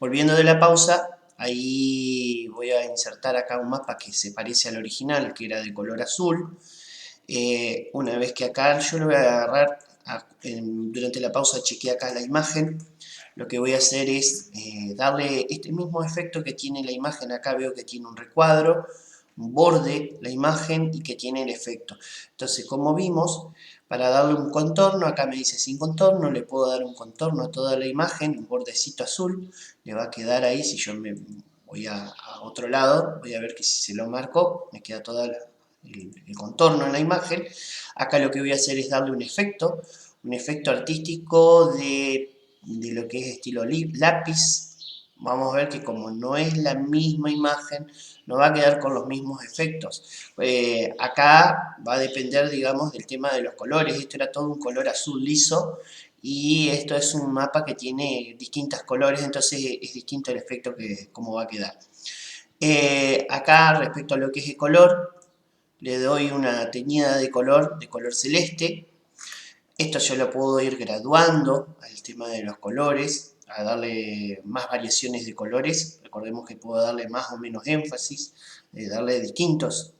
Volviendo de la pausa, ahí voy a insertar acá un mapa que se parece al original, que era de color azul. Una vez que acá yo lo voy a agarrar, durante la pausa chequeé acá la imagen. Lo que voy a hacer es darle este mismo efecto que tiene la imagen. Acá veo que tiene un recuadro, un borde, la imagen, y que tiene el efecto. Entonces, como vimos, para darle un contorno, acá me dice sin contorno, le puedo dar un contorno a toda la imagen, un bordecito azul, le va a quedar ahí. Si yo me voy a otro lado, voy a ver que si se lo marco, me queda todo el contorno en la imagen. Acá lo que voy a hacer es darle un efecto artístico de lo que es estilo lápiz. Vamos a ver que como no es la misma imagen, no va a quedar con los mismos efectos. Acá va a depender, digamos, del tema de los colores. Esto era todo un color azul liso y esto es un mapa que tiene distintos colores, entonces es distinto el efecto que cómo va a quedar. Acá, respecto a lo que es el color, le doy una teñida de color celeste. Esto yo lo puedo ir graduando al tema de los colores, a darle más variaciones de colores. Recordemos que puedo darle más o menos énfasis, darle distintos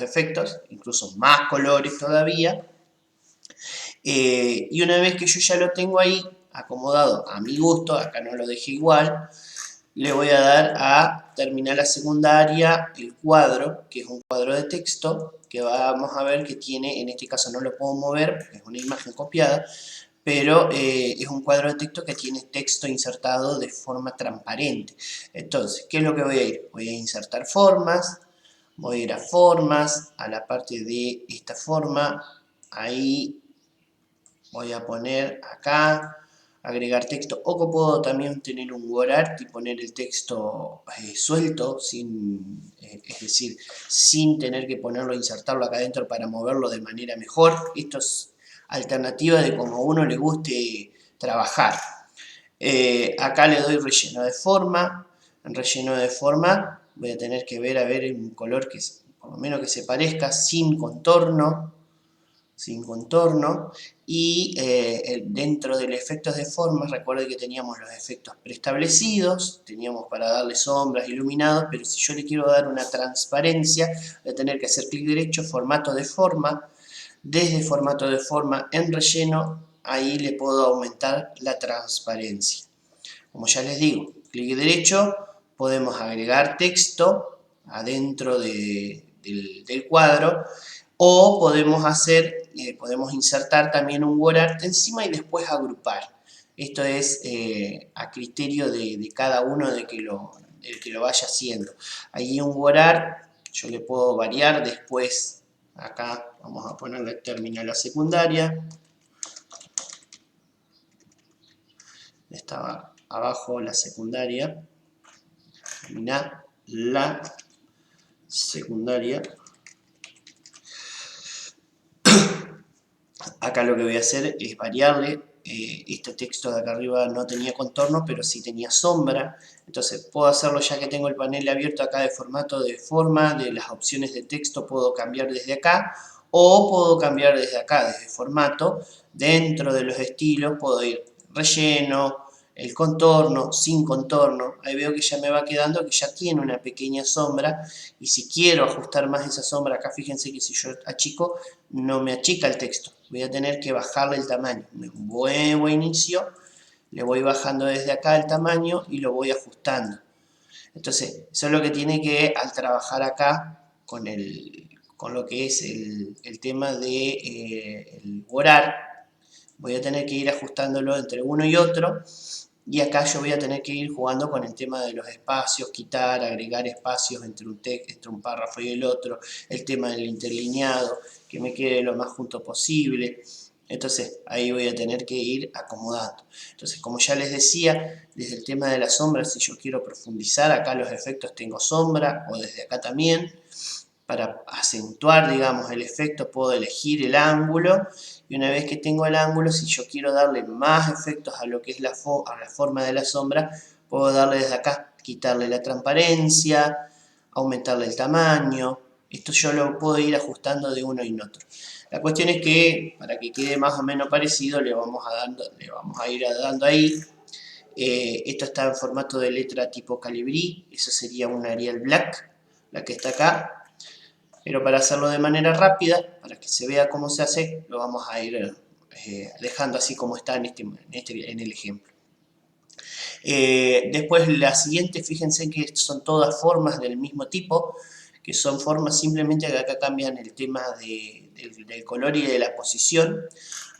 efectos, incluso más colores todavía. Y una vez que yo ya lo tengo ahí acomodado a mi gusto, acá no lo dejé igual, le voy a dar a terminar la secundaria el cuadro, que es un cuadro de texto, que vamos a ver que tiene, en este caso no lo puedo mover, porque es una imagen copiada, pero es un cuadro de texto que tiene texto insertado de forma transparente. Entonces, ¿qué es lo que voy a ir? Voy a insertar formas, voy a ir a formas, a la parte de esta forma, ahí voy a poner acá, agregar texto, o que puedo también tener un WordArt y poner el texto suelto, es decir, sin tener que ponerlo, insertarlo acá adentro para moverlo de manera mejor. Esto es alternativa de como a uno le guste trabajar. Acá le doy relleno de forma. En relleno de forma voy a tener que ver, a ver, un color que por lo menos que se parezca, sin contorno, y dentro del efectos de forma, recuerden que teníamos los efectos preestablecidos, teníamos para darle sombras, iluminados, pero si yo le quiero dar una transparencia, voy a tener que hacer clic derecho, formato de forma. Desde formato de forma en relleno, ahí le puedo aumentar la transparencia. Como ya les digo, clic derecho, podemos agregar texto adentro del cuadro, o podemos insertar también un WordArt encima y después agrupar. Esto es a criterio de cada uno del que lo vaya haciendo. Ahí un WordArt yo le puedo variar después. Acá vamos a ponerle terminal la secundaria. Estaba abajo la secundaria. Terminar la secundaria. Acá lo que voy a hacer es variarle. Este texto de acá arriba no tenía contorno, pero sí tenía sombra. Entonces puedo hacerlo ya que tengo el panel abierto acá de formato de forma, de las opciones de texto puedo cambiar desde acá, o puedo cambiar desde acá, desde formato. Dentro de los estilos puedo ir relleno, el contorno, sin contorno. Ahí veo que ya me va quedando que ya tiene una pequeña sombra, y si quiero ajustar más esa sombra, acá fíjense que si yo achico, no me achica el texto. Voy a tener que bajarle el tamaño. Me muevo a inicio, le voy bajando desde acá el tamaño y lo voy ajustando. Entonces, eso es lo que tiene que, al trabajar acá con lo que es el tema de el WordArt, voy a tener que ir ajustándolo entre uno y otro. Y acá yo voy a tener que ir jugando con el tema de los espacios, quitar, agregar espacios entre un párrafo y el otro, el tema del interlineado, que me quede lo más junto posible. Entonces ahí voy a tener que ir acomodando. Entonces, como ya les decía, desde el tema de las sombras, si yo quiero profundizar, acá los efectos tengo sombra, o desde acá también. Para acentuar, digamos, el efecto puedo elegir el ángulo, y una vez que tengo el ángulo, si yo quiero darle más efectos a lo que es a la forma de la sombra, puedo darle desde acá, quitarle la transparencia, aumentarle el tamaño. Esto yo lo puedo ir ajustando de uno y otro. La cuestión es que, para que quede más o menos parecido, le vamos a ir dando ahí Esto está en formato de letra tipo Calibri, eso sería un Arial Black, la que está acá. Pero para hacerlo de manera rápida, para que se vea cómo se hace, lo vamos a ir dejando así como está en el ejemplo. Después la siguiente, fíjense que son todas formas del mismo tipo, que son formas simplemente que acá cambian el tema del color y de la posición.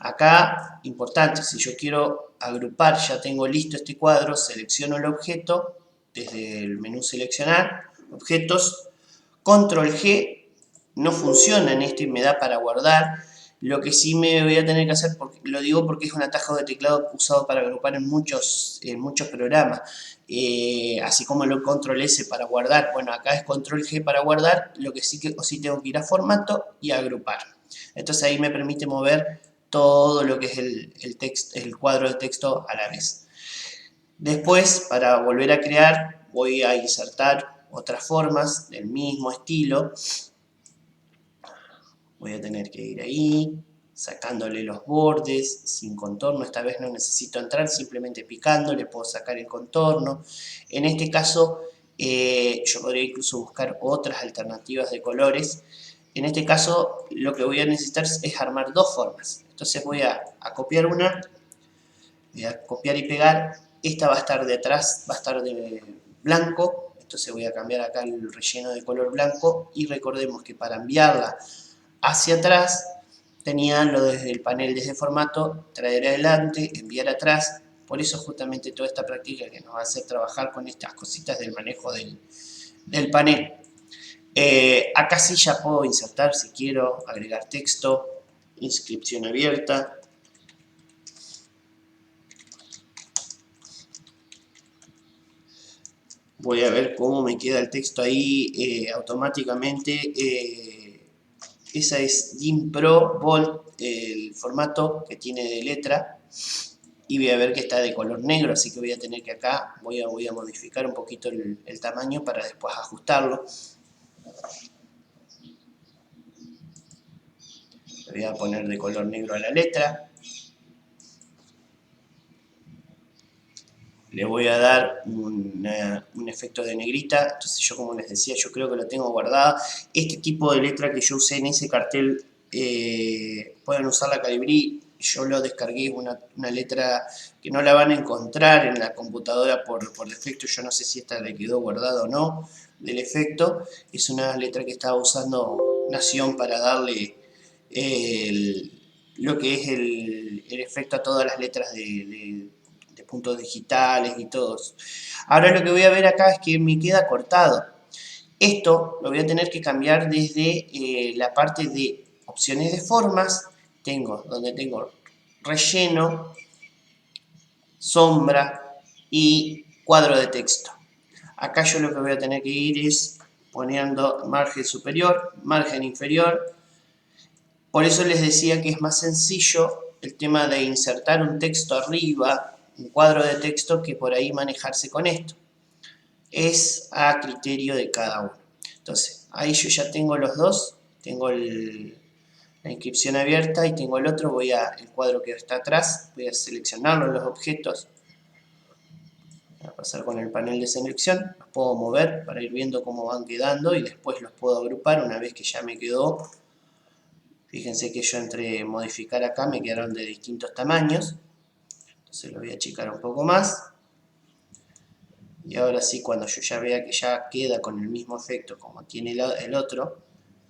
Acá, importante, si yo quiero agrupar, ya tengo listo este cuadro, selecciono el objeto, desde el menú seleccionar, objetos, control G, no funciona en esto y me da para guardar. Lo que sí me voy a tener que hacer, lo digo porque es un atajo de teclado usado para agrupar en muchos programas, así como el control S para guardar. Bueno, acá es control G para guardar, lo que sí tengo que ir a formato y a agrupar. Entonces ahí me permite mover todo lo que es el cuadro de texto a la vez. Después, para volver a crear, voy a insertar otras formas del mismo estilo. Voy a tener que ir ahí, sacándole los bordes, sin contorno. Esta vez no necesito entrar, simplemente picando le puedo sacar el contorno. En este caso, yo podría incluso buscar otras alternativas de colores. En este caso, lo que voy a necesitar es armar dos formas. Entonces voy a copiar una, voy a copiar y pegar. Esta va a estar de atrás, va a estar de blanco. Entonces voy a cambiar acá el relleno de color blanco. Y recordemos que para enviarla hacia atrás tenía lo desde el panel, desde formato, traer adelante, enviar atrás. Por eso justamente toda esta práctica que nos va a hacer trabajar con estas cositas del manejo del panel. Acá sí ya puedo insertar si quiero, agregar texto, inscripción abierta. Voy a ver cómo me queda el texto ahí automáticamente. Esa es GIMP Pro Bold, el formato que tiene de letra. Y voy a ver que está de color negro, así que voy a tener que acá, voy a modificar un poquito el tamaño para después ajustarlo. Le voy a poner de color negro a la letra. Le voy a dar un efecto de negrita. Entonces yo, como les decía, yo creo que lo tengo guardado. Este tipo de letra que yo usé en ese cartel, pueden usar la Calibri. Yo lo descargué, una letra que no la van a encontrar en la computadora por defecto. Yo no sé si esta le quedó guardada o no del efecto. Es una letra que estaba usando Nación para darle lo que es el efecto a todas las letras de puntos digitales y todos. Ahora lo que voy a ver acá es que me queda cortado. Esto lo voy a tener que cambiar desde la parte de opciones de formas. Donde tengo relleno, sombra y cuadro de texto. Acá yo lo que voy a tener que ir es poniendo margen superior, margen inferior. Por eso les decía que es más sencillo el tema de insertar un texto arriba, un cuadro de texto, que por ahí manejarse con esto. Es a criterio de cada uno. Entonces, ahí yo ya tengo los dos, tengo la inscripción abierta y tengo el otro, el cuadro que está atrás, voy a seleccionarlo en los objetos, voy a pasar con el panel de selección, los puedo mover para ir viendo cómo van quedando y después los puedo agrupar una vez que ya me quedó. Fíjense que yo entre modificar acá me quedaron de distintos tamaños, entonces lo voy a achicar un poco más. Y ahora sí, cuando yo ya vea que ya queda con el mismo efecto como tiene el otro,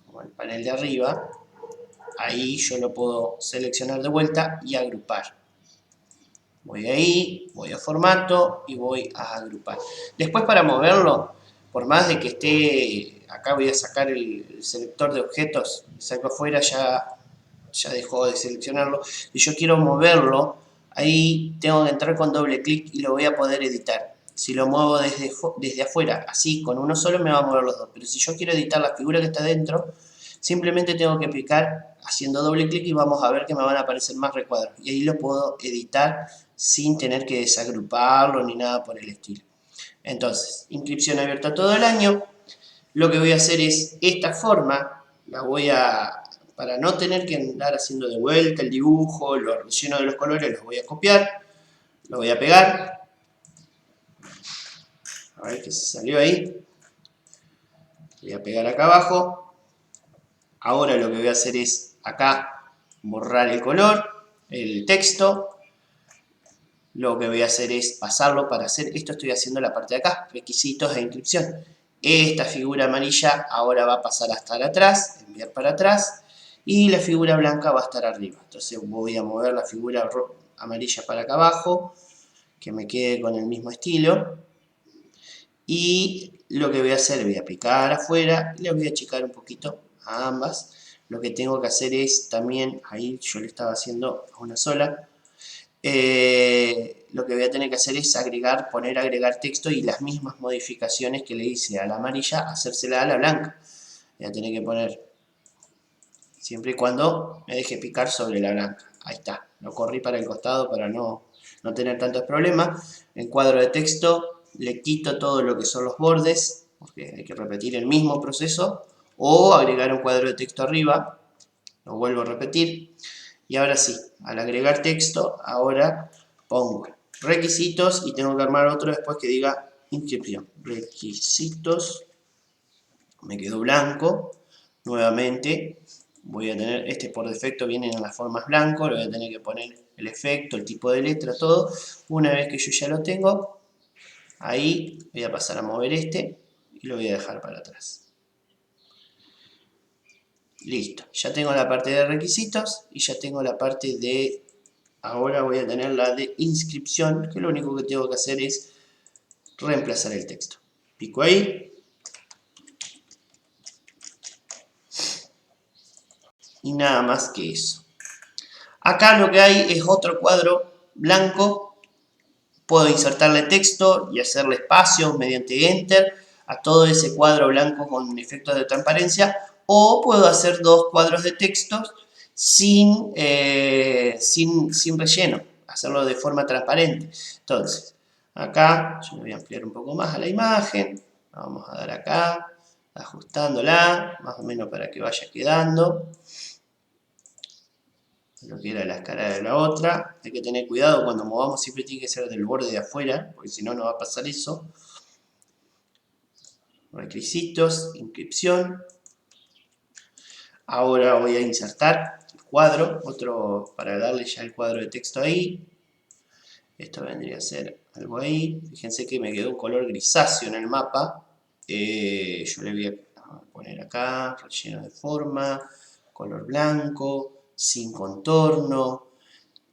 como el panel de arriba, ahí yo lo puedo seleccionar de vuelta y agrupar. Voy ahí, voy a formato y voy a agrupar. Después, para moverlo, por más de que esté, acá voy a sacar el selector de objetos, saco afuera, ya dejó de seleccionarlo. Si yo quiero moverlo, ahí tengo que entrar con doble clic y lo voy a poder editar. Si lo muevo desde afuera, así, con uno solo, me va a mover los dos. Pero si yo quiero editar la figura que está dentro, simplemente tengo que picar haciendo doble clic y vamos a ver que me van a aparecer más recuadros. Y ahí lo puedo editar sin tener que desagruparlo ni nada por el estilo. Entonces, inscripción abierta todo el año. Lo que voy a hacer es esta forma, para no tener que andar haciendo de vuelta el dibujo, los rellenos de los colores, los voy a copiar, lo voy a pegar, A ver qué se salió ahí. Voy a pegar acá abajo. Ahora lo que voy a hacer es acá borrar el color, el texto. Lo que voy a hacer es pasarlo para hacer esto. Estoy haciendo la parte de acá, requisitos e inscripción. Esta figura amarilla ahora va a pasar a estar atrás, enviar para atrás. Y la figura blanca va a estar arriba. Entonces voy a mover la figura amarilla para acá abajo, que me quede con el mismo estilo. Y lo que voy a hacer, voy a picar afuera y le voy a achicar un poquito a ambas. Lo que tengo que hacer es también, ahí yo le estaba haciendo a una sola, lo que voy a tener que hacer es agregar texto y las mismas modificaciones que le hice a la amarilla, hacérsela a la blanca. Voy a tener que poner, siempre y cuando me deje picar sobre la blanca. Ahí está, lo corrí para el costado para no tener tantos problemas. En cuadro de texto le quito todo lo que son los bordes, porque hay que repetir el mismo proceso, o agregar un cuadro de texto arriba, lo vuelvo a repetir. Y ahora sí, al agregar texto, ahora pongo requisitos y tengo que armar otro después que diga inscripción. Requisitos, me quedó blanco, nuevamente voy a tener, este por defecto viene en las formas blanco, le voy a tener que poner el efecto, el tipo de letra, todo. Una vez que yo ya lo tengo, ahí voy a pasar a mover este y lo voy a dejar para atrás. Listo, ya tengo la parte de requisitos y ya tengo la parte de, ahora voy a tener la de inscripción, que lo único que tengo que hacer es reemplazar el texto. Pico ahí. Y nada más que eso. Acá lo que hay es otro cuadro blanco. Puedo insertarle texto y hacerle espacio mediante Enter a todo ese cuadro blanco con efectos de transparencia. O puedo hacer dos cuadros de textos sin relleno, hacerlo de forma transparente. Entonces, acá yo me voy a ampliar un poco más a la imagen, vamos a dar acá, ajustándola, más o menos para que vaya quedando lo que era la cara de la otra. Hay que tener cuidado cuando movamos, siempre tiene que ser del borde de afuera, porque si no, no va a pasar eso. Requisitos, inscripción. Ahora voy a insertar el cuadro, otro para darle ya el cuadro de texto ahí. Esto vendría a ser algo ahí. Fíjense que me quedó un color grisáceo en el mapa. Yo le voy a poner acá, relleno de forma, color blanco, sin contorno.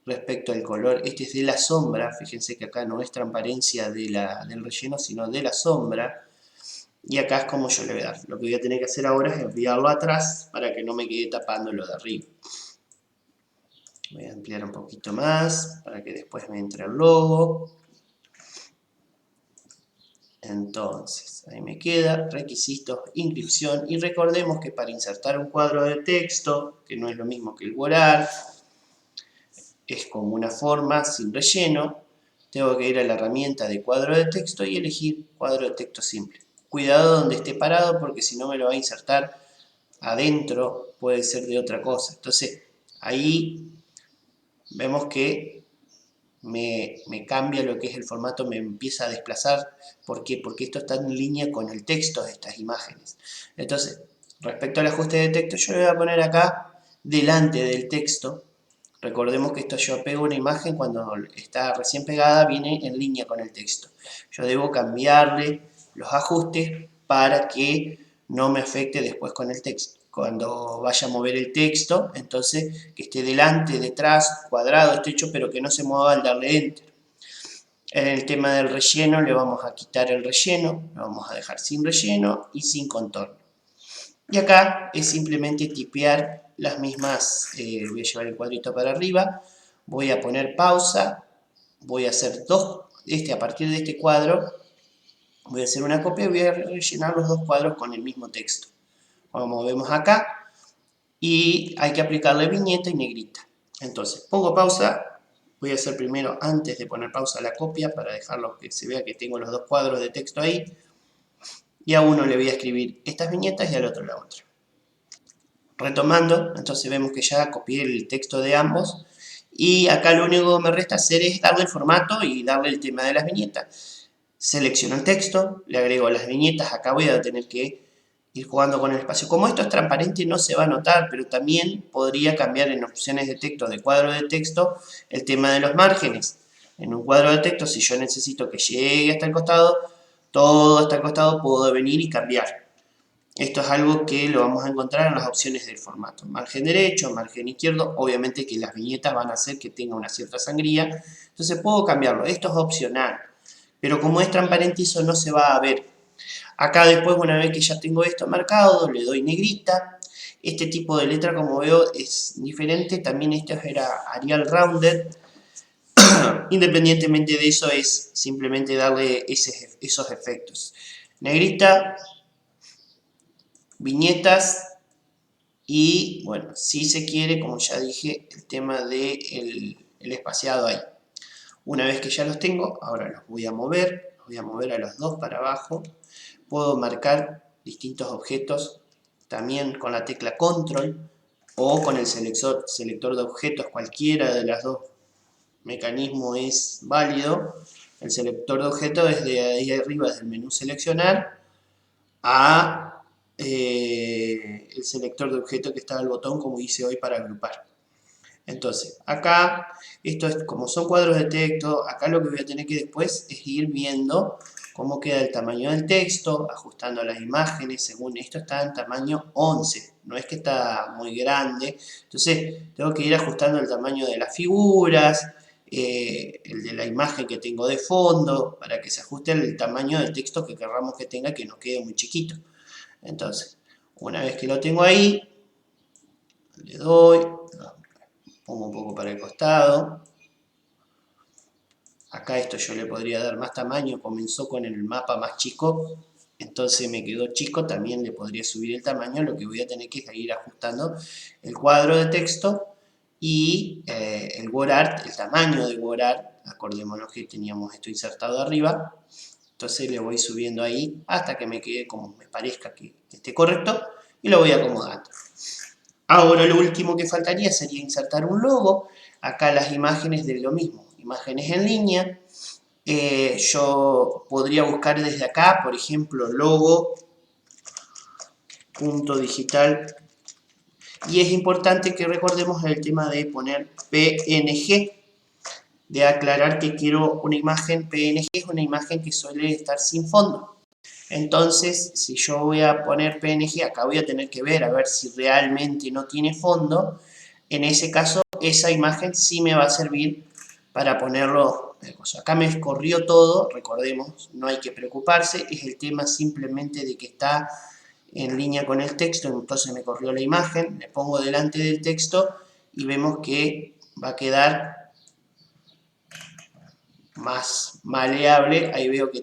Respecto al color, este es de la sombra. Fíjense que acá no es transparencia del relleno, sino de la sombra. Y acá es como yo le voy a dar. Lo que voy a tener que hacer ahora es enviarlo atrás para que no me quede tapando lo de arriba. Voy a ampliar un poquito más para que después me entre el logo. Entonces, ahí me queda, requisitos, inscripción. Y recordemos que para insertar un cuadro de texto, que no es lo mismo que el Word, es como una forma sin relleno, tengo que ir a la herramienta de cuadro de texto y elegir cuadro de texto simple. Cuidado donde esté parado porque si no me lo va a insertar adentro, puede ser de otra cosa. Entonces, ahí vemos que me cambia lo que es el formato, me empieza a desplazar. ¿Por qué? Porque esto está en línea con el texto de estas imágenes. Entonces, respecto al ajuste de texto, yo le voy a poner acá delante del texto. Recordemos que esto yo pego una imagen cuando está recién pegada, viene en línea con el texto. Yo debo cambiarle los ajustes para que no me afecte después con el texto. Cuando vaya a mover el texto, entonces que esté delante, detrás, cuadrado, estrecho, pero que no se mueva al darle Enter. En el tema del relleno le vamos a quitar el relleno, lo vamos a dejar sin relleno y sin contorno. Y acá es simplemente tipear las mismas, voy a llevar el cuadrito para arriba, voy a poner pausa, voy a hacer a partir de este cuadro, voy a hacer una copia y voy a rellenar los dos cuadros con el mismo texto. Como vemos acá, y hay que aplicarle viñeta y negrita. Entonces, pongo pausa, voy a hacer primero, antes de poner pausa, la copia para dejarlo que se vea que tengo los dos cuadros de texto ahí, y a uno le voy a escribir estas viñetas y al otro la otra. Retomando, entonces vemos que ya copié el texto de ambos y acá lo único que me resta hacer es darle el formato y darle el tema de las viñetas. selecciono el texto, le agrego las viñetas, acá voy a tener que ir jugando con el espacio. Como esto es transparente no se va a notar, pero también podría cambiar en opciones de texto, de cuadro de texto, el tema de los márgenes. En un cuadro de texto, si yo necesito que llegue hasta el costado, todo hasta el costado, puedo venir y cambiar. Esto es algo que lo vamos a encontrar en las opciones del formato. Margen derecho, margen izquierdo, obviamente que las viñetas van a hacer que tenga una cierta sangría, entonces puedo cambiarlo. Esto es opcional, pero como es transparente eso no se va a ver. Acá después, una vez que ya tengo esto marcado, le doy negrita. Este tipo de letra, como veo, es diferente. También esto era Arial Rounded. Independientemente de eso, es simplemente darle esos efectos. Negrita, viñetas y, bueno, si se quiere, como ya dije, el tema del espaciado ahí. Una vez que ya los tengo, ahora los voy a mover a los dos para abajo. Puedo marcar distintos objetos también con la tecla Control o con el selector de objetos, cualquiera de los dos mecanismos es válido. El selector de objetos es de ahí arriba, desde el menú seleccionar, a el selector de objetos que está al botón, como hice hoy, para agrupar. Entonces, acá, esto es como son cuadros de texto, acá lo que voy a tener que después es ir viendo cómo queda el tamaño del texto, ajustando las imágenes, según esto está en tamaño 11, no es que está muy grande, entonces tengo que ir ajustando el tamaño de las figuras, el de la imagen que tengo de fondo, para que se ajuste el tamaño del texto que querramos que tenga, que no quede muy chiquito. Entonces, una vez que lo tengo ahí, le doy, pongo un poco para el costado. Acá esto yo le podría dar más tamaño, comenzó con el mapa más chico, entonces me quedó chico, también le podría subir el tamaño, lo que voy a tener que ir ajustando el cuadro de texto y el WordArt, el tamaño de WordArt, acordémonos que teníamos esto insertado arriba, entonces le voy subiendo ahí hasta que me quede como me parezca que esté correcto y lo voy acomodando. Ahora lo último que faltaría sería insertar un logo. Acá las imágenes de lo mismo, imágenes en línea. Yo podría buscar desde acá, por ejemplo, logo, punto digital. Y es importante que recordemos el tema de poner PNG, de aclarar que quiero una imagen PNG, es una imagen que suele estar sin fondo. Entonces, si yo voy a poner PNG, acá voy a tener que ver a ver si realmente no tiene fondo. En ese caso, esa imagen sí me va a servir para ponerlo. Acá me corrió todo, recordemos, no hay que preocuparse, es el tema simplemente de que está en línea con el texto, entonces me corrió la imagen, le pongo delante del texto y vemos que va a quedar más maleable. Ahí veo que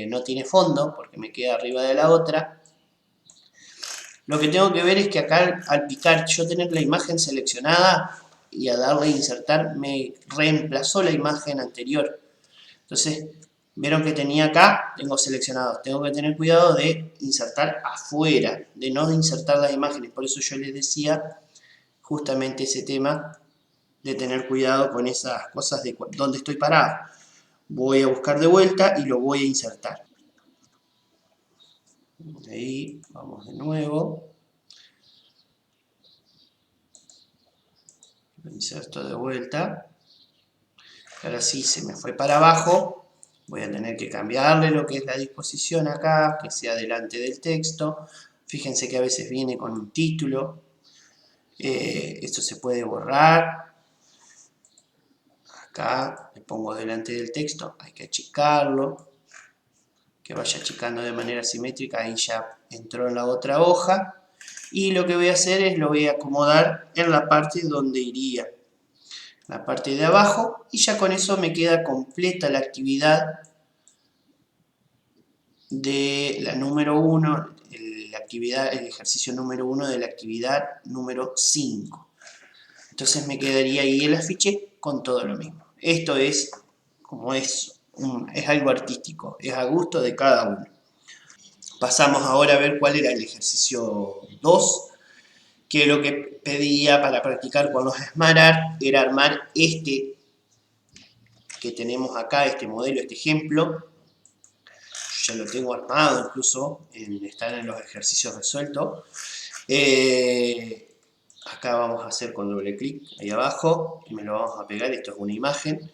no tiene fondo porque me queda arriba de la otra. Lo que tengo que ver es que acá al picar yo tener la imagen seleccionada y a darle a insertar me reemplazó la imagen anterior. Entonces vieron que tenía acá, tengo seleccionados, tengo que tener cuidado de insertar afuera, de no insertar las imágenes. Por eso yo les decía justamente ese tema de tener cuidado con esas cosas de dónde estoy parado. Voy a buscar de vuelta y lo voy a insertar. Ahí vamos de nuevo. Lo inserto de vuelta. Ahora sí se me fue para abajo. Voy a tener que cambiarle lo que es la disposición acá, que sea delante del texto. Fíjense que a veces viene con un título. Esto se puede borrar. Acá le pongo delante del texto, hay que achicarlo, que vaya achicando de manera simétrica, ahí ya entró en la otra hoja. Y lo que voy a hacer es lo voy a acomodar en la parte donde iría, la parte de abajo, y ya con eso me queda completa la actividad de la número 1, el ejercicio número 1 de la actividad número 5. Entonces me quedaría ahí el afiche con todo lo mismo. Esto es como es algo artístico, es a gusto de cada uno. Pasamos ahora a ver cuál era el ejercicio 2, que lo que pedía para practicar con los SmartArt era armar este que tenemos acá, este modelo, este ejemplo. Yo ya lo tengo armado, incluso están en los ejercicios resueltos. Acá vamos a hacer con doble clic ahí abajo y me lo vamos a pegar. Esto es una imagen.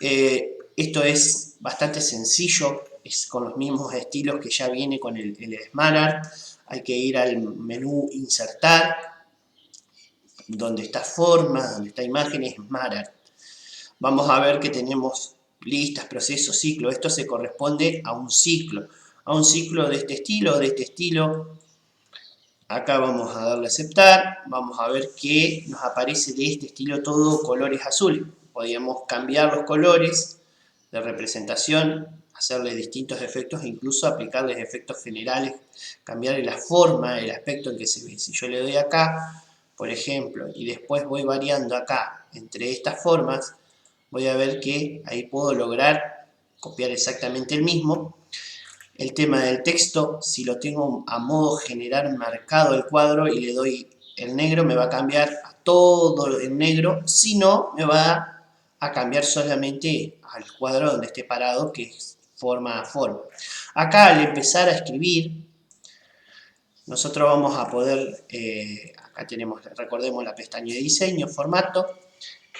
Esto es bastante sencillo, es con los mismos estilos que ya viene con el SmartArt. Hay que ir al menú insertar, donde está forma, donde está imágenes, SmartArt. Vamos a ver que tenemos listas, procesos, ciclo. Esto se corresponde a un ciclo de este estilo. Acá vamos a darle a aceptar, vamos a ver que nos aparece de este estilo todo colores azules. Podríamos cambiar los colores de representación, hacerle distintos efectos e incluso aplicarles efectos generales, cambiarle la forma, el aspecto en que se ve. Si yo le doy acá, por ejemplo, y después voy variando acá entre estas formas, voy a ver que ahí puedo lograr copiar exactamente el mismo. El tema del texto, si lo tengo a modo generar marcado el cuadro y le doy el negro, me va a cambiar a todo en negro. Si no, me va a cambiar solamente al cuadro donde esté parado, que es forma a forma. Acá al empezar a escribir, nosotros vamos a poder, acá tenemos, recordemos la pestaña de diseño, formato,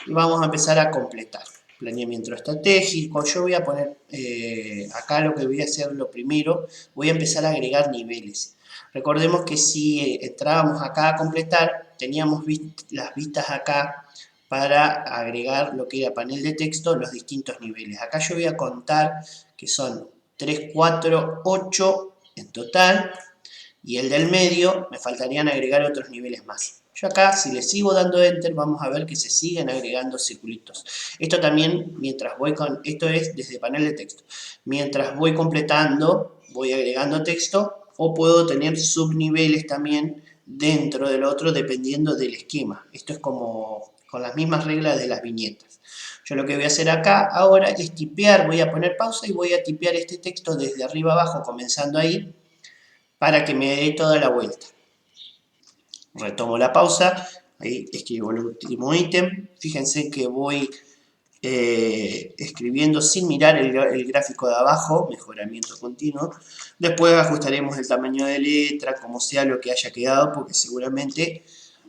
y vamos a empezar a completar. Planeamiento estratégico. Yo voy a poner, acá lo que voy a hacer lo primero, voy a empezar a agregar niveles. Recordemos que si entrábamos acá a completar, teníamos las vistas acá para agregar lo que era panel de texto, los distintos niveles. Acá yo voy a contar que son 3, 4, 8 en total, y el del medio me faltarían agregar otros niveles más. Yo acá, si le sigo dando Enter, vamos a ver que se siguen agregando circulitos. Esto también, mientras voy con, esto es desde panel de texto. Mientras voy completando, voy agregando texto, o puedo tener subniveles también dentro del otro, dependiendo del esquema. Esto es como con las mismas reglas de las viñetas. Yo lo que voy a hacer acá ahora es tipear, voy a poner pausa y voy a tipear este texto desde arriba abajo, comenzando ahí, para que me dé toda la vuelta. Retomo la pausa, ahí escribo el último ítem. Fíjense que voy escribiendo sin mirar el gráfico de abajo, mejoramiento continuo. Después ajustaremos el tamaño de letra, como sea lo que haya quedado, porque seguramente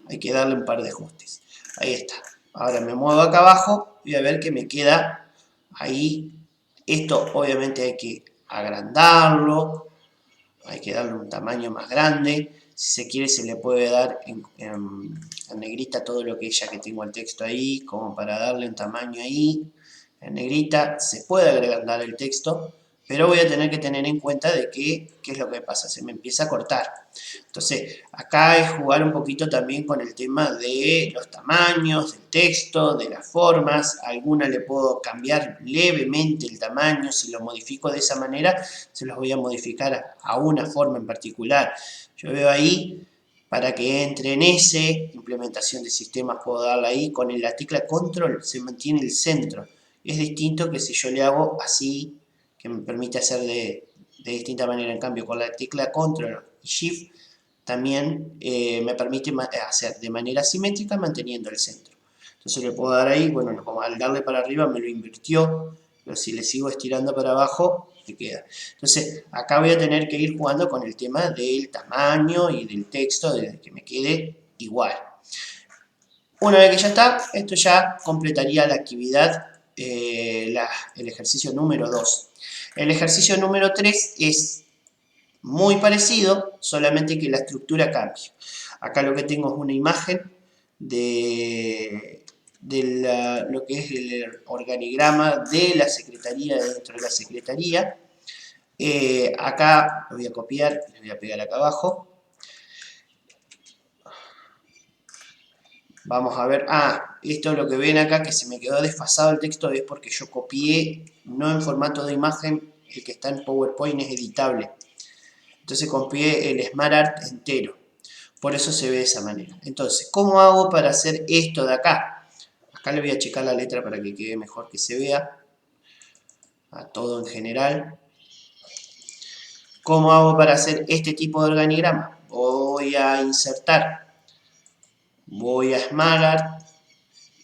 hay que darle un par de ajustes. Ahí está. Ahora me muevo acá abajo y voy a ver que me queda ahí. Esto obviamente hay que agrandarlo, hay que darle un tamaño más grande. Si se quiere se le puede dar en negrita todo lo que ya que tengo el texto ahí, como para darle un tamaño ahí. En negrita se puede agrandar el texto, pero voy a tener que tener en cuenta de que, ¿qué es lo que pasa? Se me empieza a cortar. Entonces, acá es jugar un poquito también con el tema de los tamaños, del texto, de las formas. A alguna le puedo cambiar levemente el tamaño. Si lo modifico de esa manera, se los voy a modificar a una forma en particular. Yo veo ahí, para que entre en ese, implementación de sistemas, puedo darle ahí. Con la tecla control se mantiene el centro. Es distinto que si yo le hago así, que me permite hacer de distinta manera. En cambio, con la tecla control y shift, también me permite hacer de manera simétrica manteniendo el centro. Entonces le puedo dar ahí, bueno, como al darle para arriba me lo invirtió, pero si le sigo estirando para abajo, me queda. Entonces acá voy a tener que ir jugando con el tema del tamaño y del texto, de que me quede igual. Una vez que ya está, esto ya completaría la actividad, el ejercicio número 2. El ejercicio número 3 es muy parecido, solamente que la estructura cambia. Acá lo que tengo es una imagen de lo que es el organigrama de la secretaría, dentro de la secretaría. Acá lo voy a copiar, lo voy a pegar acá abajo. Vamos a ver, esto es lo que ven acá, que se me quedó desfasado el texto, es porque yo copié, no en formato de imagen, el que está en PowerPoint es editable. Entonces copié el SmartArt entero. Por eso se ve de esa manera. Entonces, ¿cómo hago para hacer esto de acá? Acá le voy a checar la letra para que quede mejor que se vea. A todo en general. ¿Cómo hago para hacer este tipo de organigrama? Voy a insertar. Voy a SmartArt.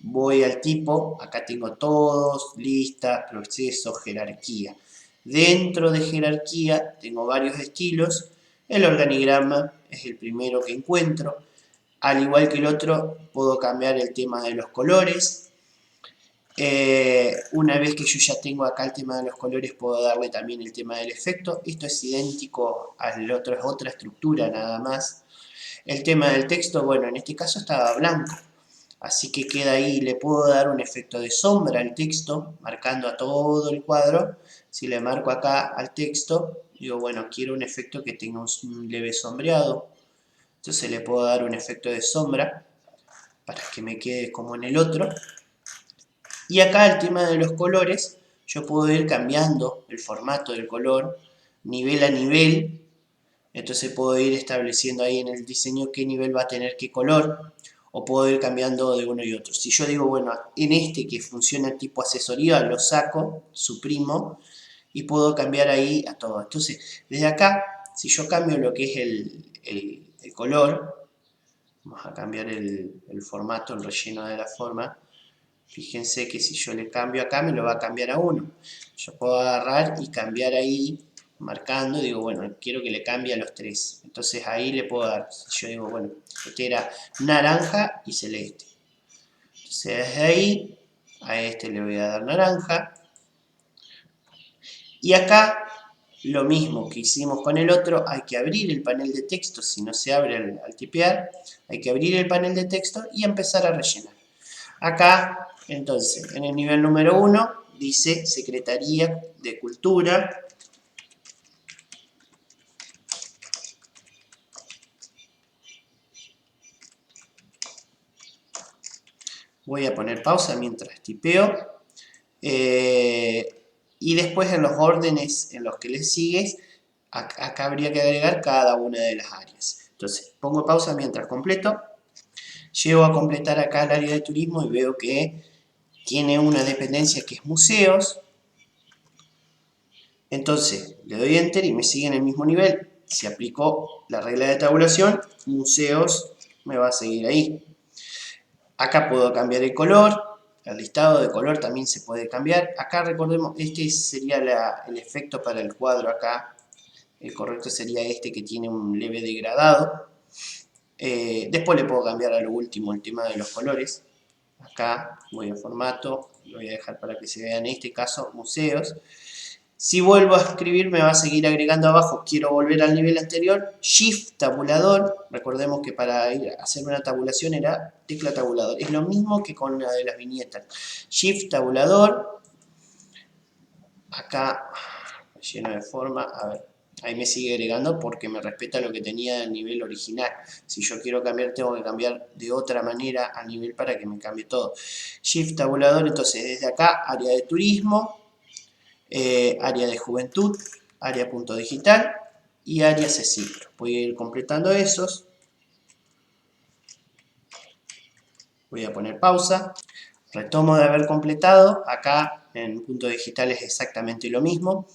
voy al tipo, acá tengo todos, lista, proceso, jerarquía. Dentro de jerarquía tengo varios estilos, el organigrama es el primero que encuentro, al igual que el otro puedo cambiar el tema de los colores. Una vez que yo ya tengo acá el tema de los colores, puedo darle también el tema del efecto. Esto es idéntico al otro, es otra estructura nada más. El tema del texto, bueno, en este caso estaba blanco, así que queda ahí. Le puedo dar un efecto de sombra al texto, marcando a todo el cuadro. Si le marco acá al texto, digo, bueno, quiero un efecto que tenga un leve sombreado. Entonces le puedo dar un efecto de sombra para que me quede como en el otro. Y acá el tema de los colores, yo puedo ir cambiando el formato del color, nivel a nivel. Entonces puedo ir estableciendo ahí en el diseño qué nivel va a tener qué color, o puedo ir cambiando de uno y otro. Si yo digo, bueno, en este que funciona tipo asesoría, lo saco, suprimo, y puedo cambiar ahí a todo. Entonces, desde acá, si yo cambio lo que es el color, vamos a cambiar el formato, el relleno de la forma. Fíjense que si yo le cambio acá, me lo va a cambiar a 1. Yo puedo agarrar y cambiar ahí, marcando, digo, bueno, quiero que le cambie a los 3. Entonces ahí le puedo dar, si yo digo, bueno, este era naranja y celeste. Entonces desde ahí, a este le voy a dar naranja. Y acá, lo mismo que hicimos con el otro, hay que abrir el panel de texto, si no se abre al tipear, hay que abrir el panel de texto y empezar a rellenar. Acá, entonces, en el nivel número 1, dice Secretaría de Cultura. Voy a poner pausa mientras tipeo. Y después en los órdenes en los que le sigues, acá habría que agregar cada una de las áreas. Entonces, pongo pausa mientras completo. Llego a completar acá el área de turismo y veo que tiene una dependencia que es museos. Entonces, le doy Enter y me sigue en el mismo nivel. Si aplico la regla de tabulación, museos me va a seguir ahí. Acá puedo cambiar el color, el listado de color también se puede cambiar. Acá recordemos, este sería el efecto para el cuadro acá. El correcto sería este que tiene un leve degradado. Después le puedo cambiar a lo último el tema de los colores. Acá voy a formato, lo voy a dejar para que se vea en este caso museos. Si vuelvo a escribir me va a seguir agregando abajo, quiero volver al nivel anterior, Shift tabulador, recordemos que para ir a hacer una tabulación era tecla tabulador, es lo mismo que con la de las viñetas, Shift tabulador, acá lleno de forma, a ver, ahí me sigue agregando porque me respeta lo que tenía el nivel original, si yo quiero cambiar tengo que cambiar de otra manera al nivel para que me cambie todo, Shift tabulador, entonces desde acá, área de turismo, área de juventud, área punto digital y área accesible. Voy a ir completando esos. Voy a poner pausa. Retomo de haber completado. Acá en punto digital es exactamente lo mismo.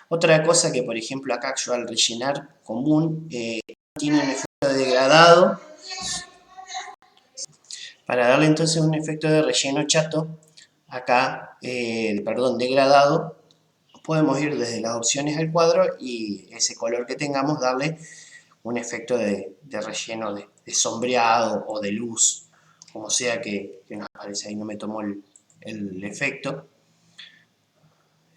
Otra cosa que, por ejemplo, acá yo al rellenar común tiene un efecto de degradado. Para darle entonces un efecto de relleno chato, acá, perdón, degradado, podemos ir desde las opciones al cuadro y ese color que tengamos darle un efecto de relleno, de sombreado o de luz, como sea que nos aparece. Ahí no me tomó el efecto.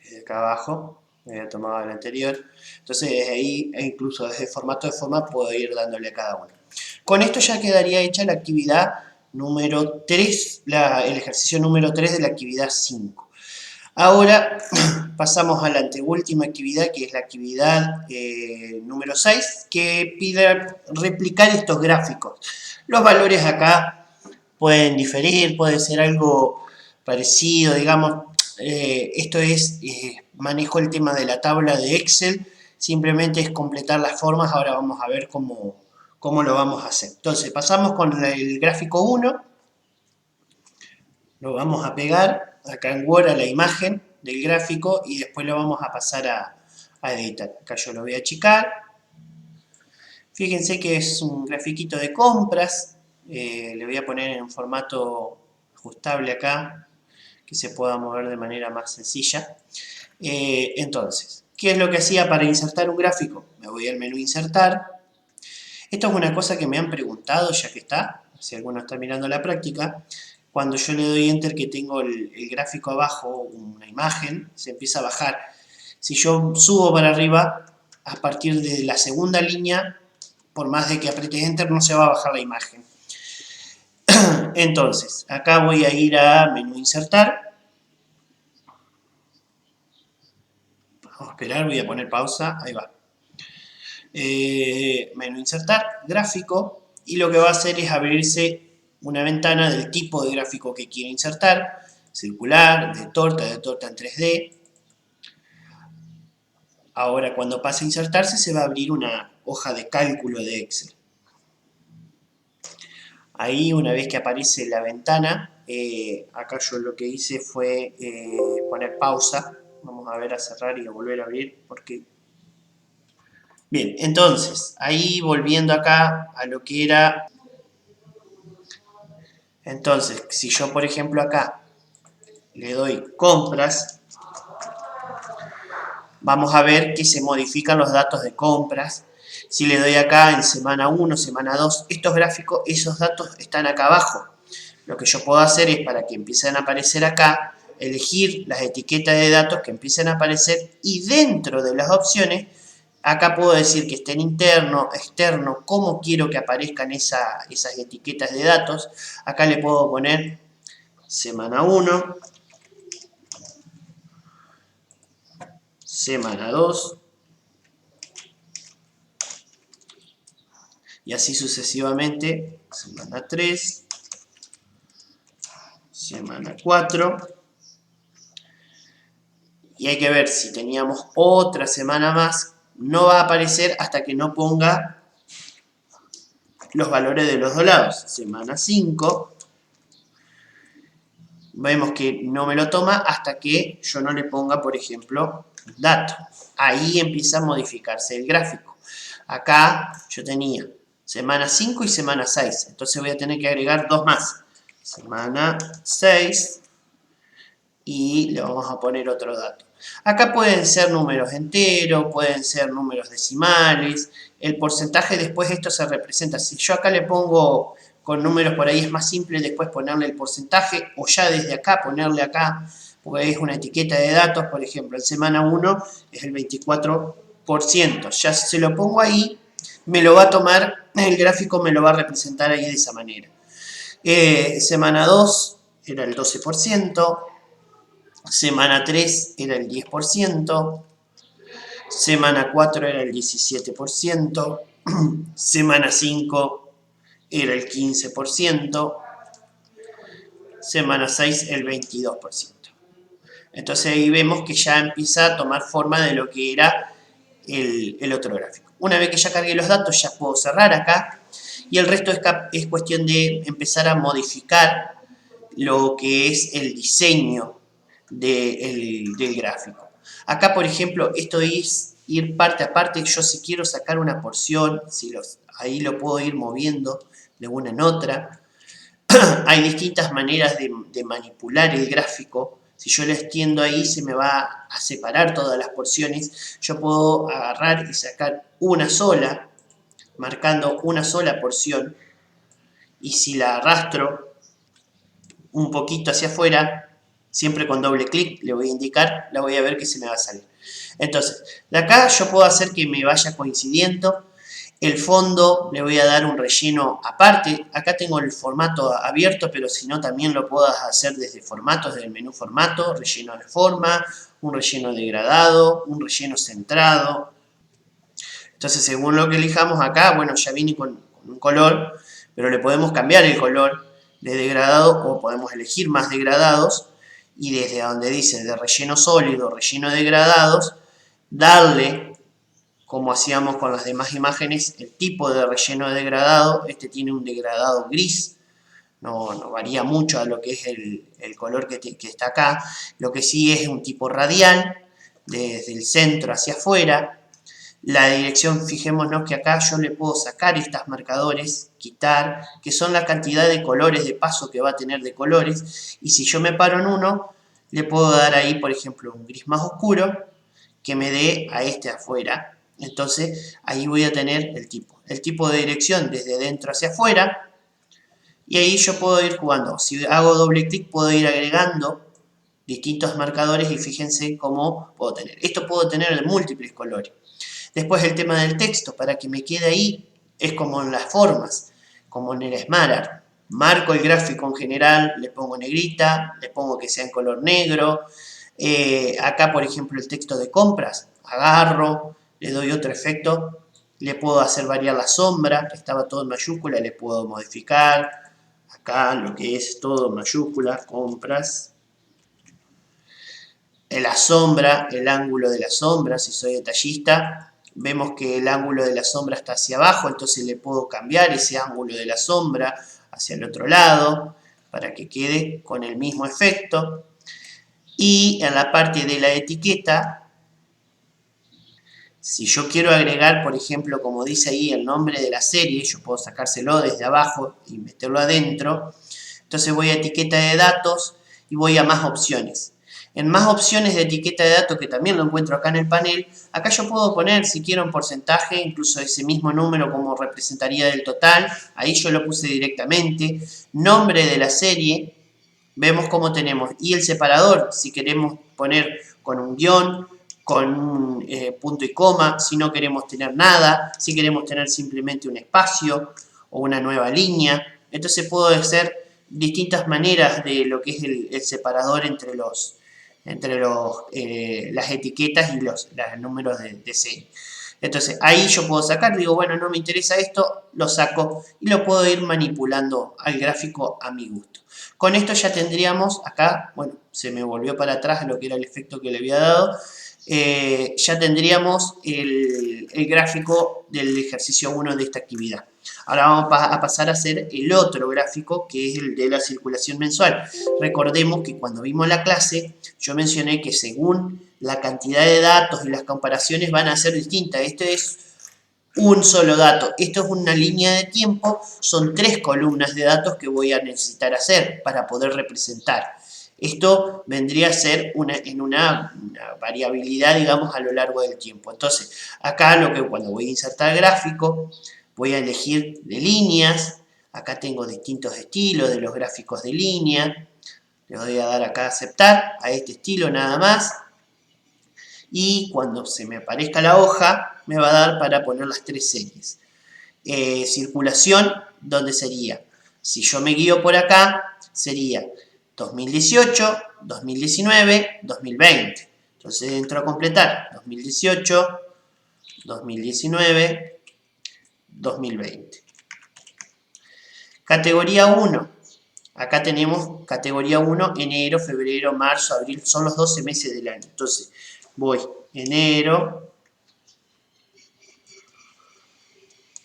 Desde acá abajo, me había tomado el anterior. Entonces desde ahí, e incluso desde formato de forma, puedo ir dándole a cada uno. Con esto ya quedaría hecha la actividad número 3, el ejercicio número 3 de la actividad 5. Ahora pasamos a la anteúltima actividad, que es la actividad número 6, que pide replicar estos gráficos. Los valores acá pueden diferir, puede ser algo parecido, digamos. Esto es, manejo el tema de la tabla de Excel, simplemente es completar las formas, ahora vamos a ver cómo lo vamos a hacer. Entonces, pasamos con el gráfico 1, lo vamos a pegar acá en Word a la imagen del gráfico y después lo vamos a pasar a editar. Acá yo lo voy a achicar. Fíjense que es un grafiquito de compras. Le voy a poner en formato ajustable acá, que se pueda mover de manera más sencilla. Entonces, ¿qué es lo que hacía para insertar un gráfico? Me voy al menú insertar. Esto es una cosa que me han preguntado, ya que está, si alguno está mirando la práctica. Cuando yo le doy enter, que tengo el gráfico abajo, una imagen, se empieza a bajar. Si yo subo para arriba, a partir de la segunda línea, por más de que apriete enter, no se va a bajar la imagen. Entonces, acá voy a ir a menú insertar. Vamos a esperar, voy a poner pausa, ahí va. Menú insertar, gráfico, y lo que va a hacer es abrirse una ventana del tipo de gráfico que quiero insertar, circular, de torta en 3D. Ahora cuando pase a insertarse se va a abrir una hoja de cálculo de Excel. Ahí una vez que aparece la ventana, acá yo lo que hice fue poner pausa. Vamos a ver, a cerrar y a volver a abrir porque... Bien, entonces, ahí volviendo acá a lo que era... Entonces, si yo por ejemplo acá le doy compras, vamos a ver que se modifican los datos de compras. Si le doy acá en semana 1, semana 2, estos gráficos, esos datos están acá abajo. Lo que yo puedo hacer es, para que empiecen a aparecer acá, elegir las etiquetas de datos que empiecen a aparecer y dentro de las opciones, acá puedo decir que estén interno, externo, cómo quiero que aparezcan esas etiquetas de datos. Acá le puedo poner semana 1, semana 2, y así sucesivamente, semana 3, semana 4, y hay que ver si teníamos otra semana más, no va a aparecer hasta que no ponga los valores de los dos lados. Semana 5, vemos que no me lo toma hasta que yo no le ponga, por ejemplo, dato. Ahí empieza a modificarse el gráfico. Acá yo tenía semana 5 y semana 6, entonces voy a tener que agregar dos más. Semana 6 y le vamos a poner otro dato. Acá pueden ser números enteros, pueden ser números decimales. El porcentaje después esto se representa. Si yo acá le pongo con números por ahí es más simple después ponerle el porcentaje o ya desde acá ponerle acá, porque es una etiqueta de datos, por ejemplo, en semana 1 es el 24%. Ya si se lo pongo ahí, me lo va a tomar, el gráfico me lo va a representar ahí de esa manera. Semana 2 era el 12%. Semana 3 era el 10%, semana 4 era el 17%, semana 5 era el 15%, semana 6 el 22%. Entonces ahí vemos que ya empieza a tomar forma de lo que era el otro gráfico. Una vez que ya cargué los datos ya puedo cerrar acá y el resto es cuestión de empezar a modificar lo que es el diseño del gráfico. Acá, por ejemplo, esto es ir parte a parte. Yo si quiero sacar una porción, ahí lo puedo ir moviendo de una en otra. Hay distintas maneras de manipular el gráfico. Si yo lo extiendo ahí, se me va a separar todas las porciones. Yo puedo agarrar y sacar una sola, marcando una sola porción. Y si la arrastro un poquito hacia afuera, siempre con doble clic le voy a indicar, la voy a ver que se me va a salir. Entonces, de acá yo puedo hacer que me vaya coincidiendo. El fondo le voy a dar un relleno aparte. Acá tengo el formato abierto, pero si no también lo puedo hacer desde formatos, desde el menú formato, relleno de forma, un relleno degradado, un relleno centrado. Entonces, según lo que elijamos acá, bueno, ya viene con un color, pero le podemos cambiar el color de degradado o podemos elegir más degradados y desde donde dice de relleno sólido, relleno degradados, darle, como hacíamos con las demás imágenes, el tipo de relleno degradado. Este tiene un degradado gris, no varía mucho a lo que es el color que está acá. Lo que sí es un tipo radial, desde el centro hacia afuera. La dirección, fijémonos que acá yo le puedo sacar estos marcadores, quitar, que son la cantidad de colores de paso que va a tener de colores. Y si yo me paro en uno, le puedo dar ahí, por ejemplo, un gris más oscuro que me dé a este afuera. Entonces ahí voy a tener el tipo de dirección desde dentro hacia afuera. Y ahí yo puedo ir jugando. Si hago doble clic puedo ir agregando distintos marcadores y fíjense cómo puedo tener. Esto puedo tener de múltiples colores. Después el tema del texto, para que me quede ahí, es como en las formas, como en el SmartArt. Marco el gráfico en general, le pongo negrita, le pongo que sea en color negro. Acá, por ejemplo, el texto de compras, agarro, le doy otro efecto, le puedo hacer variar la sombra, que estaba todo en mayúscula, le puedo modificar. Acá lo que es todo en mayúscula, compras. En la sombra, el ángulo de la sombra, si soy detallista, vemos que el ángulo de la sombra está hacia abajo, entonces le puedo cambiar ese ángulo de la sombra hacia el otro lado para que quede con el mismo efecto. Y en la parte de la etiqueta, si yo quiero agregar, por ejemplo, como dice ahí, el nombre de la serie, yo puedo sacárselo desde abajo y meterlo adentro. Entonces voy a etiqueta de datos y voy a más opciones. En más opciones de etiqueta de datos, que también lo encuentro acá en el panel, acá yo puedo poner, si quiero, un porcentaje, incluso ese mismo número como representaría del total. Ahí yo lo puse directamente. Nombre de la serie, vemos cómo tenemos. Y el separador, si queremos poner con un guión, con un punto y coma, si no queremos tener nada, si queremos tener simplemente un espacio o una nueva línea. Entonces puedo hacer distintas maneras de lo que es el separador entre las etiquetas y los números de serie. Entonces ahí yo puedo sacar, digo, bueno, no me interesa esto, lo saco y lo puedo ir manipulando al gráfico a mi gusto. Con esto ya tendríamos acá, bueno, se me volvió para atrás lo que era el efecto que le había dado, ya tendríamos el gráfico del ejercicio 1 de esta actividad. Ahora vamos a pasar a hacer el otro gráfico, que es el de la circulación mensual. Recordemos que cuando vimos la clase, yo mencioné que según la cantidad de datos y las comparaciones van a ser distintas. Este es un solo dato. Esto es una línea de tiempo, son 3 columnas de datos que voy a necesitar hacer para poder representar. Esto vendría a ser una variabilidad, digamos, a lo largo del tiempo. Entonces, acá cuando voy a insertar gráfico, voy a elegir de líneas. Acá tengo distintos estilos de los gráficos de línea. Le voy a dar acá a aceptar, a este estilo nada más. Y cuando se me aparezca la hoja, me va a dar para poner las 3 series. Circulación, ¿dónde sería? Si yo me guío por acá, sería 2018, 2019, 2020. Entonces entro a completar 2018, 2019, 2020. Categoría 1. Acá tenemos categoría 1, enero, febrero, marzo, abril, son los 12 meses del año. Entonces voy enero,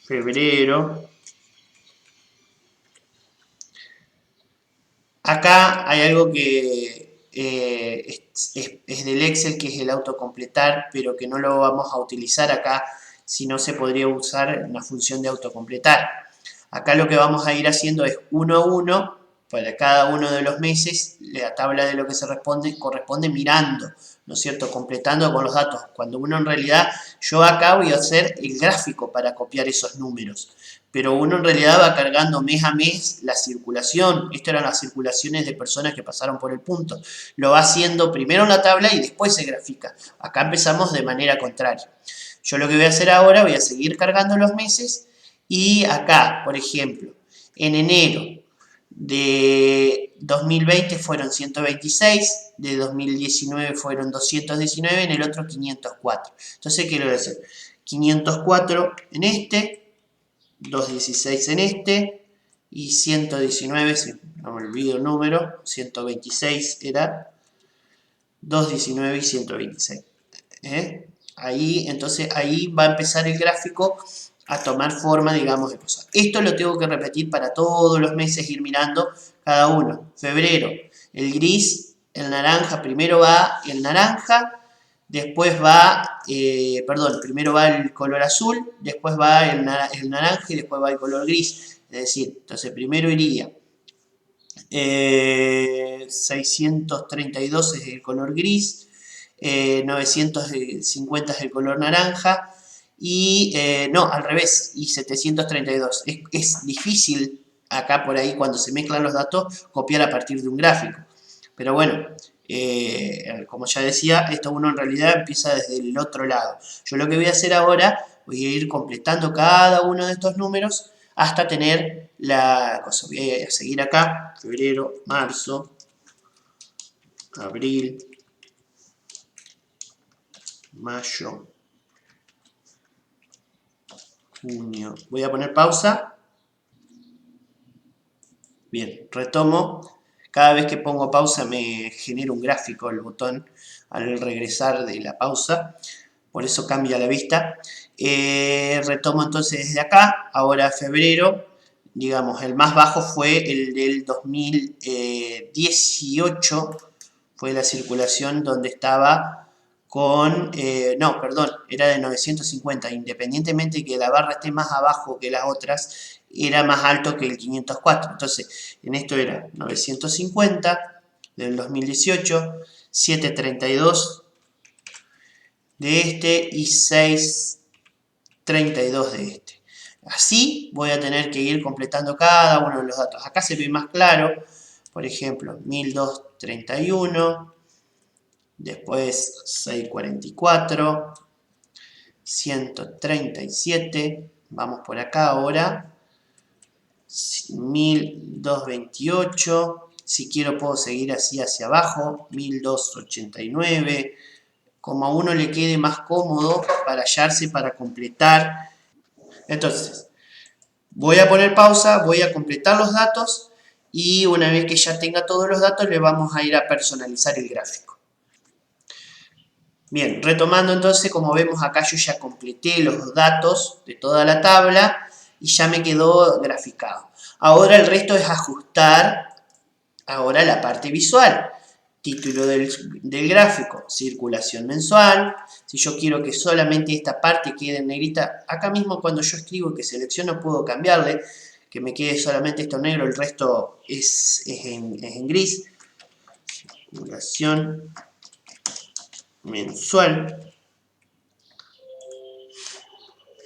febrero. Acá hay algo que es del Excel, que es el autocompletar, pero que no lo vamos a utilizar acá, si no se podría usar una función de autocompletar. Acá lo que vamos a ir haciendo es 1 a 1, para cada uno de los meses, la tabla de lo que se corresponde mirando, ¿no es cierto? Completando con los datos. Cuando uno en realidad, yo acá voy a hacer el gráfico para copiar esos números. Pero uno en realidad va cargando mes a mes la circulación. Estas eran las circulaciones de personas que pasaron por el punto. Lo va haciendo primero en la tabla y después se grafica. Acá empezamos de manera contraria. Yo lo que voy a hacer ahora, voy a seguir cargando los meses y acá, por ejemplo, en enero de 2020 fueron 126, de 2019 fueron 219, en el otro 504. Entonces, ¿qué le voy a hacer? 504 en este, 216 en este y 119, si no me olvido el número, 126 era 219 y 126. Ahí, entonces ahí va a empezar el gráfico a tomar forma, digamos, de cosas. Esto lo tengo que repetir para todos los meses, ir mirando cada uno. Febrero, el gris, el naranja, primero va el naranja, después va, perdón, primero va el color azul, después va el naranja y después va el color gris. Es decir, entonces primero iría 632 es el color gris, 950 es el color naranja y no, al revés, y 732. Es difícil acá por ahí cuando se mezclan los datos copiar a partir de un gráfico. Pero bueno, como ya decía, esto uno en realidad empieza desde el otro lado. Yo lo que voy a hacer ahora, voy a ir completando cada uno de estos números hasta tener la cosa. Voy a seguir acá, febrero, marzo, abril, mayo, junio. Voy a poner pausa. Bien, retomo. Cada vez que pongo pausa me genera un gráfico el botón al regresar de la pausa. Por eso cambia la vista. Retomo entonces desde acá. Ahora febrero. Digamos, el más bajo fue el del 2018. Fue la circulación donde estaba con... no, perdón, era de 950. Independientemente que la barra esté más abajo que las otras, era más alto que el 504. Entonces, en esto era 950 del 2018, 732 de este y 632 de este. Así voy a tener que ir completando cada uno de los datos. Acá se ve más claro, por ejemplo, 1231, después 644, 137, vamos por acá ahora, 1228, si quiero puedo seguir así hacia abajo, 1289, como a uno le quede más cómodo para hallarse, para completar. Entonces, voy a poner pausa, voy a completar los datos y una vez que ya tenga todos los datos le vamos a ir a personalizar el gráfico. Bien, retomando entonces, como vemos acá yo ya completé los datos de toda la tabla y ya me quedó graficado. Ahora el resto es ajustar ahora la parte visual. Título del gráfico, circulación mensual. Si yo quiero que solamente esta parte quede en negrita, acá mismo cuando yo escribo que selecciono puedo cambiarle, que me quede solamente esto negro, el resto es en gris. Circulación mensual.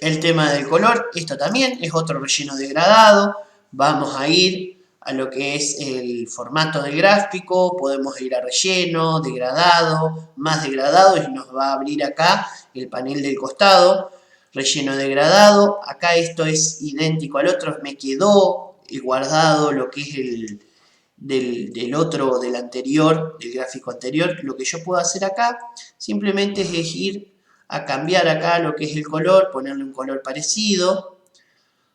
El tema del color, esto también es otro relleno degradado. Vamos a ir a lo que es el formato del gráfico, podemos ir a relleno, degradado, más degradado y nos va a abrir acá el panel del costado. Relleno degradado, acá esto es idéntico al otro, me quedó guardado lo que es del otro, del anterior, del gráfico anterior. Lo que yo puedo hacer acá simplemente es ir a cambiar acá lo que es el color, ponerle un color parecido,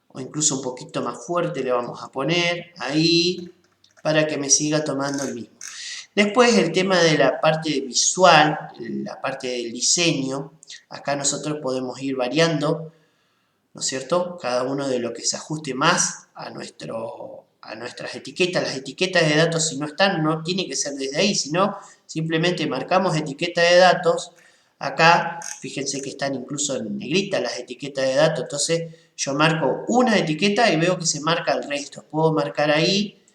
o incluso un poquito más fuerte le vamos a poner ahí, para que me siga tomando el mismo. Después el tema de la parte visual, la parte del diseño, acá nosotros podemos ir variando, ¿no es cierto? Cada uno de lo que se ajuste más a nuestras etiquetas. Las etiquetas de datos, si no están, no tiene que ser desde ahí, sino simplemente marcamos etiqueta de datos. Acá, fíjense que están incluso en negrita las etiquetas de datos, entonces yo marco una etiqueta y veo que se marca el resto. Puedo marcar ahí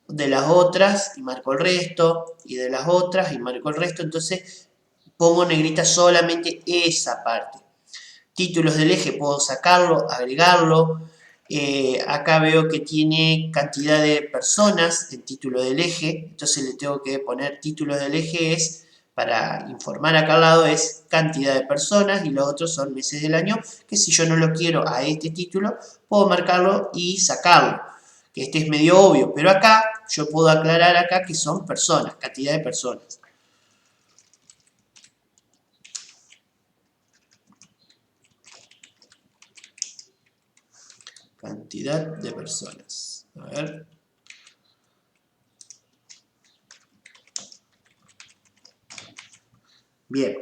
de las otras y marco el resto, y de las otras y marco el resto, entonces pongo negrita solamente esa parte. Títulos del eje puedo sacarlo, agregarlo. Acá veo que tiene cantidad de personas en título del eje, entonces le tengo que poner títulos del eje es, para informar acá al lado, es cantidad de personas y los otros son meses del año, que si yo no lo quiero a este título, puedo marcarlo y sacarlo, que este es medio obvio, pero acá yo puedo aclarar acá que son personas, cantidad de personas. Cantidad de personas. A ver. Bien.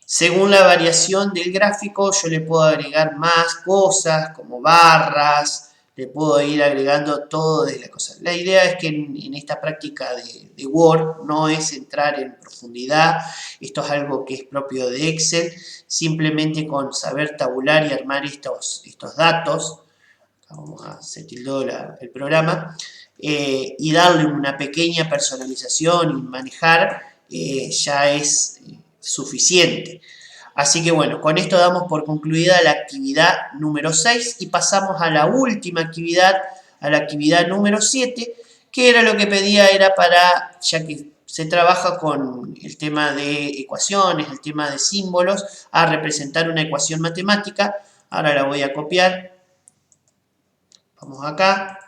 Según la variación del gráfico, yo le puedo agregar más cosas como barras, le puedo ir agregando todo de la cosa. La idea es que en esta práctica de Word no es entrar en profundidad, esto es algo que es propio de Excel, simplemente con saber tabular y armar estos datos, vamos a hacer el programa, y darle una pequeña personalización y manejar, ya es suficiente. Así que bueno, con esto damos por concluida la actividad número 6 y pasamos a la última actividad, a la actividad número 7, que era lo que pedía, era para, ya que se trabaja con el tema de ecuaciones, el tema de símbolos, a representar una ecuación matemática. Ahora la voy a copiar. Vamos acá.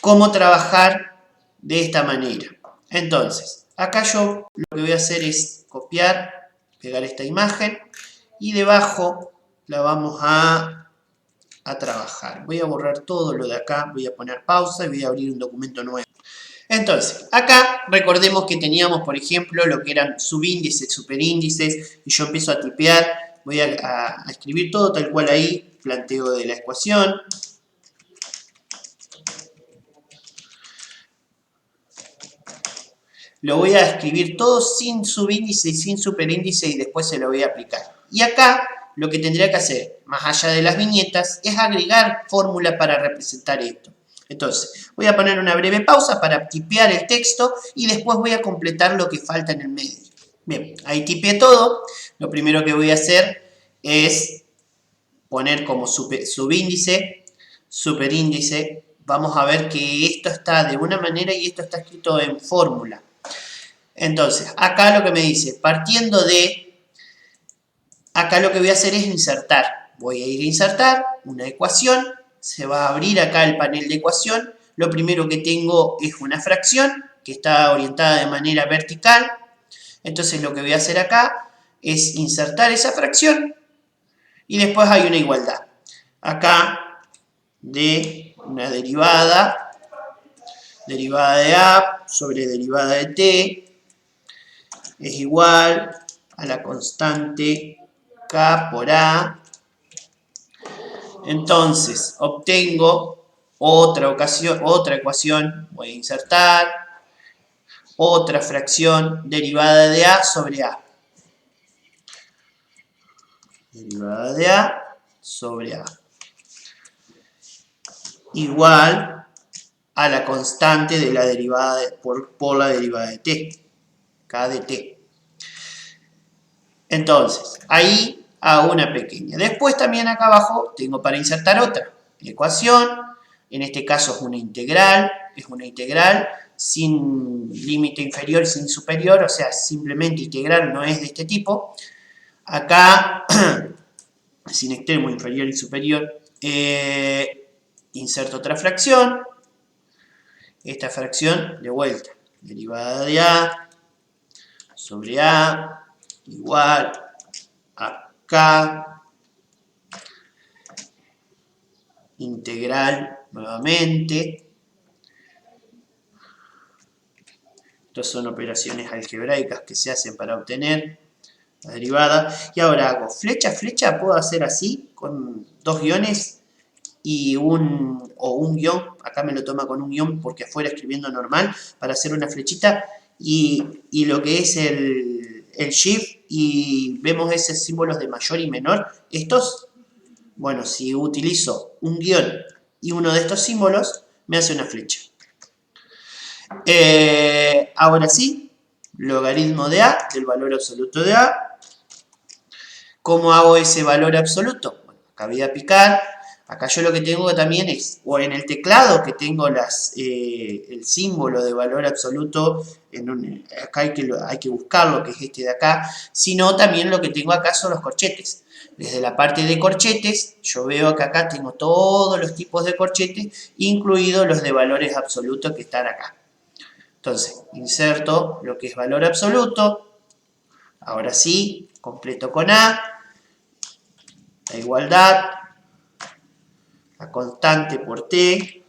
¿Cómo trabajar de esta manera? Entonces, acá yo lo que voy a hacer es copiar, pegar esta imagen y debajo la vamos a trabajar. Voy a borrar todo lo de acá, voy a poner pausa y voy a abrir un documento nuevo. Entonces, acá recordemos que teníamos, por ejemplo, lo que eran subíndices, superíndices, y yo empiezo a tipear, voy a escribir todo tal cual ahí, planteo de la ecuación. Lo voy a escribir todo sin subíndice y sin superíndice y después se lo voy a aplicar. Y acá lo que tendría que hacer, más allá de las viñetas, es agregar fórmula para representar esto. Entonces, voy a poner una breve pausa para tipear el texto y después voy a completar lo que falta en el medio. Bien, ahí tipeé todo. Lo primero que voy a hacer es poner como subíndice, superíndice. Vamos a ver que esto está de una manera y esto está escrito en fórmula. Entonces, acá lo que me dice, partiendo de, acá lo que voy a hacer es insertar. Voy a ir a insertar una ecuación, se va a abrir acá el panel de ecuación. Lo primero que tengo es una fracción que está orientada de manera vertical. Entonces lo que voy a hacer acá es insertar esa fracción y después hay una igualdad. Acá de una derivada de A sobre derivada de T es igual a la constante K por A. Entonces, obtengo otra ecuación, voy a insertar, otra fracción derivada de A sobre A. Derivada de A sobre A. Igual a la constante de la derivada por la derivada de T. K de T. Entonces, ahí hago una pequeña. Después también acá abajo tengo para insertar otra ecuación. En este caso es una integral sin límite inferior y sin superior, o sea, simplemente integral, no es de este tipo. Acá, sin extremo inferior y superior, inserto otra fracción. Esta fracción de vuelta, derivada de A sobre A igual a K integral nuevamente. Estas son operaciones algebraicas que se hacen para obtener la derivada. Y ahora hago flecha, flecha, puedo hacer así, con dos guiones y un guión. Acá me lo toma con un guión porque afuera escribiendo normal, para hacer una flechita. Y lo que es el shift, y vemos esos símbolos de mayor y menor. Estos, bueno, si utilizo un guión y uno de estos símbolos, me hace una flecha. Ahora sí, logaritmo de A, del valor absoluto de A. ¿Cómo hago ese valor absoluto? Bueno, acá voy a picar. Acá yo lo que tengo también es, o en el teclado que tengo el símbolo de valor absoluto, acá hay que buscarlo, que es este de acá, sino también lo que tengo acá son los corchetes. Desde la parte de corchetes, yo veo que acá tengo todos los tipos de corchetes, incluidos los de valores absolutos que están acá. Entonces, inserto lo que es valor absoluto. Ahora sí, completo con A, la igualdad, la constante por T,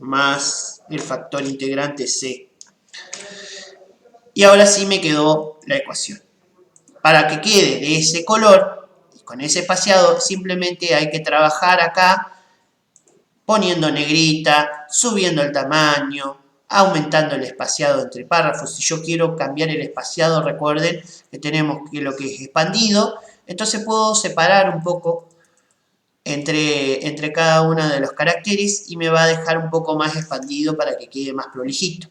más el factor integrante C. Y ahora sí me quedó la ecuación. Para que quede de ese color, con ese espaciado, simplemente hay que trabajar acá poniendo negrita, subiendo el tamaño, aumentando el espaciado entre párrafos. Si yo quiero cambiar el espaciado, recuerden que tenemos que lo que es expandido, entonces puedo separar un poco entre cada uno de los caracteres y me va a dejar un poco más expandido para que quede más prolijito.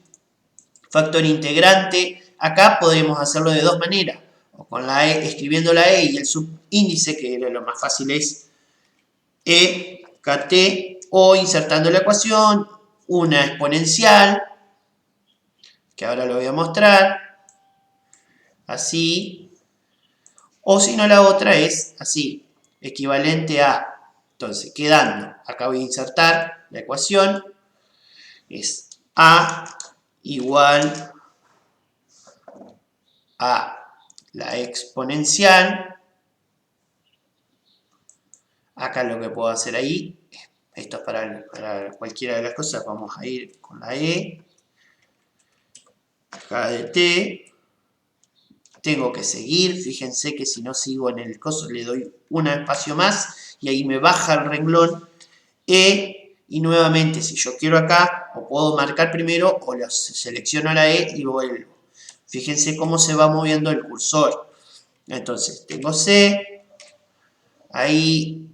Factor integrante, acá podemos hacerlo de dos maneras, o con la E, escribiendo la E y el subíndice, que lo más fácil es E, KT, o insertando la ecuación, una exponencial, que ahora lo voy a mostrar, así, o si no la otra es así, equivalente a, entonces quedando, acá voy a insertar la ecuación, es A igual a la exponencial, acá lo que puedo hacer ahí, esto es para cualquiera de las cosas, vamos a ir con la E, acá de T, tengo que seguir, fíjense que si no sigo en el coso le doy un espacio más y ahí me baja el renglón E y nuevamente si yo quiero acá o puedo marcar primero o selecciono la E y vuelvo. Fíjense cómo se va moviendo el cursor. Entonces tengo C, ahí